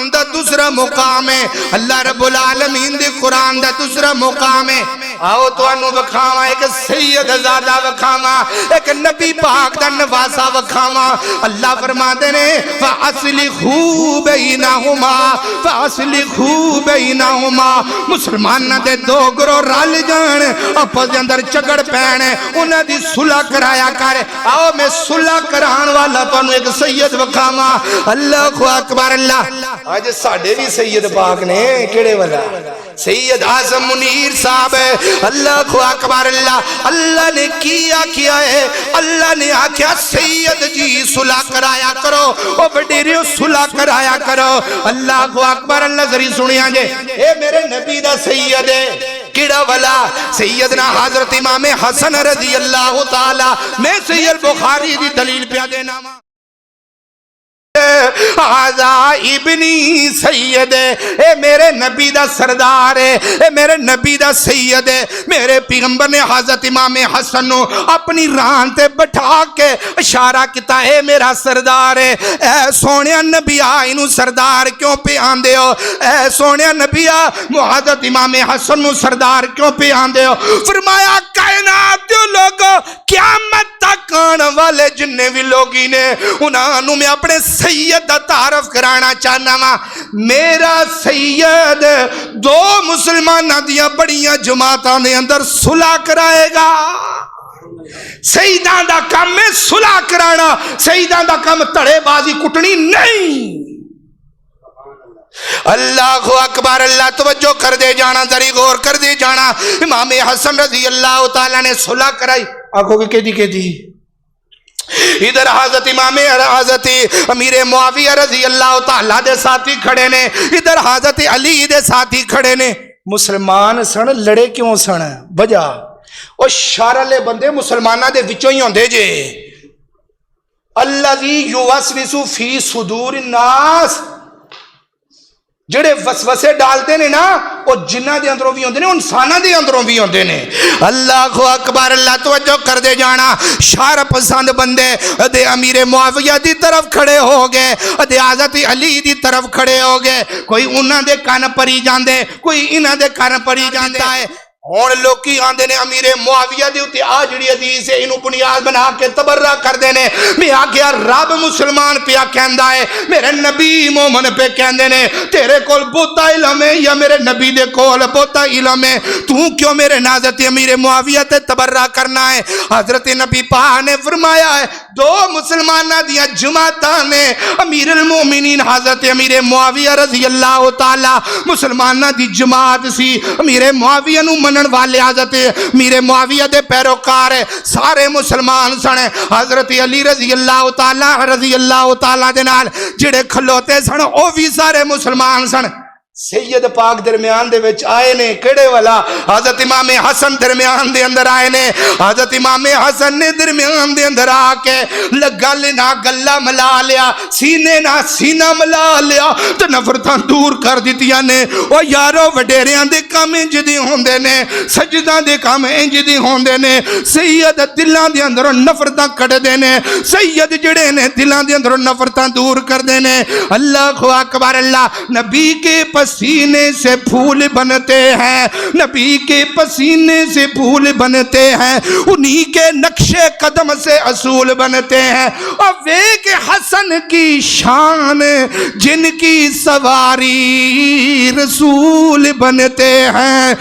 مقام دا دوسرا مقام ہے، اللہ رب العالمین دے قرآن دا دوسرا مقام ہے۔ آؤ تو انہوں بکھاما ایک سید زادہ بکھاما، ایک نبی پاک دا نواسا بکھاما۔ اللہ فرما دینے فَأَصْلِحُوا بَيْنَهُمَا فَأَصْلِحُوا بَيْنَهُمَا، مسلمان نہ دے دو گروہ رل جان، اپس دے اندر چگڑ پہنے، انہاں دی صلح کرایا کرے۔ آؤ میں صلح کران والا تو انہوں ایک سید بکھاما۔ اللہ اکبر اللہ۔ آج ساڑھے بھی سید پاک نے کیڑے والا سید اعظم منیر صاحب ہے۔ اللہ اکبر اللہ۔ اللہ نے کیا ہے، اللہ نے آکھیا سید جی صلح کرایا کرو، او بڑیریو صلح کرایا کرو۔ اللہ اکبر اللہ ذری سنیا جے، اے میرے نبی دا سید ہے کیڑا والا سیدنا حضرت امام حسن رضی اللہ تعالی۔ میں سید بخاری دی دلیل پیا دینا آزا ابنی سید ہے، اے میرے نبی دا سردار ہے، اے میرے نبی دا سید ہے۔ میرے پیغمبر نے حضرت امام حسن نو اپنی ران تے بٹھا کے اشارہ کیتا، اے میرا سردار ہے۔ اے سونیا نبی اینو سردار کیوں پہ آندے ہو؟ اے سونیا نبی حضرت امام حسن نو سردار کیوں پہ آندے ہو؟ فرمایا کائنات دیو لوگو قیامت تک آنے والے جننے بھی لوگی نے انہوں میں اپنے سید دا تعارف کرانا چاہنا ماں۔ میرا سید دو مسلمان دیا بڑیاں جماعتاں نے اندر صلح کرائے گا۔ سیدان دا کام میں صلح کرانا، سیدان دا کام تڑے بازی کٹنی نہیں۔ اللہ اکبر اللہ۔ توجہ کر دے جانا، ذری غور کر دے جانا۔ امام حسن رضی اللہ تعالیٰ نے صلح کرائی۔ آنکھوں کی کہ دی ادھر حضرت امام حضرت امیر معاویہ رضی اللہ تعالیٰ دے ساتھی کھڑے نے، ادھر حضرت علی دے ساتھی کھڑے نے۔ مسلمان سن لڑے کیوں سن؟ بجا اور شارلے بندے مسلمانہ دے وچوں ہی ہوندے جے۔ الذی یوسوس فی صدور الناس، جڑے وسوسے ڈالتے نے نا وہ جنہ دے اندروں بھی ہوندے نے، انسانہ دے اندروں بھی ہوندے نے۔ اللہ اکبر اللہ۔ توجہ کر دے جانا، شار پسند بندے دے امیر معاویہ دی طرف کھڑے ہو گئے، دے حضرت علی دی طرف کھڑے ہو گئے۔ کوئی انہاں دے کان پری جاندے، کوئی انہاں دے کان پری جاندے ہے۔ اور لوگ کی آندے نے امیر معاویہ دی ہوتی آجڑی حدیث ہے، انہوں بنیاد بنا کے تبرہ کر دینے۔ میں آگیا رب مسلمان پیا کہندہ ہے، میرے نبی مومن پہ کہندے نے تیرے کول بوتا علم ہے یا میرے نبی دے کول بوتا علم ہے، تو کیوں میرے حضرت امیر معاویہ تے تبرہ کرنا ہے؟ حضرت نبی پاک نے فرمایا ہے دو مسلمانہ دیا جماعتاں نے، امیر المومنین حضرت امیر معاویہ رضی اللہ تعالی مسلمانہ دی جماعت سی۔ امیر معاویہ نو منن والے حضرت امیر معاویہ دے پیروکار سارے مسلمان سن۔ حضرت علی رضی اللہ تعالی دے نال جڑے کھلوتے سن او بھی سارے مسلمان سن۔ سید پاک درمیان دے وچ آئے نے، کڑے والا حضرت امام حسن درمیان دے اندر آئے نے۔ حضرت امام حسن نے درمیان دے اندر آکے گل نہ گلہ ملا لیا، سینے نہ سینہ ملا لیا، تو نفرتاں دور کر دیتیاں نے۔ او یارو وڈیریاں دے کام انج دی ہوندے نے، سجدہ دے کام انج دی ہوندے نے۔ سید دلاں دے اندر نفرتاں کٹ دینے، سید جڑے نے دلاں دے اندر نفرتاں دور کر دینے۔ اللہ اکبر اللہ۔ نبی کے پسینے سے پھول بنتے ہیں، نبی کے پسینے سے پھول بنتے ہیں، انہی کے نقش قدم سے اصول بنتے ہیں۔ اور ویک حسن کی شان جن کی سواری رسول بنتے ہیں۔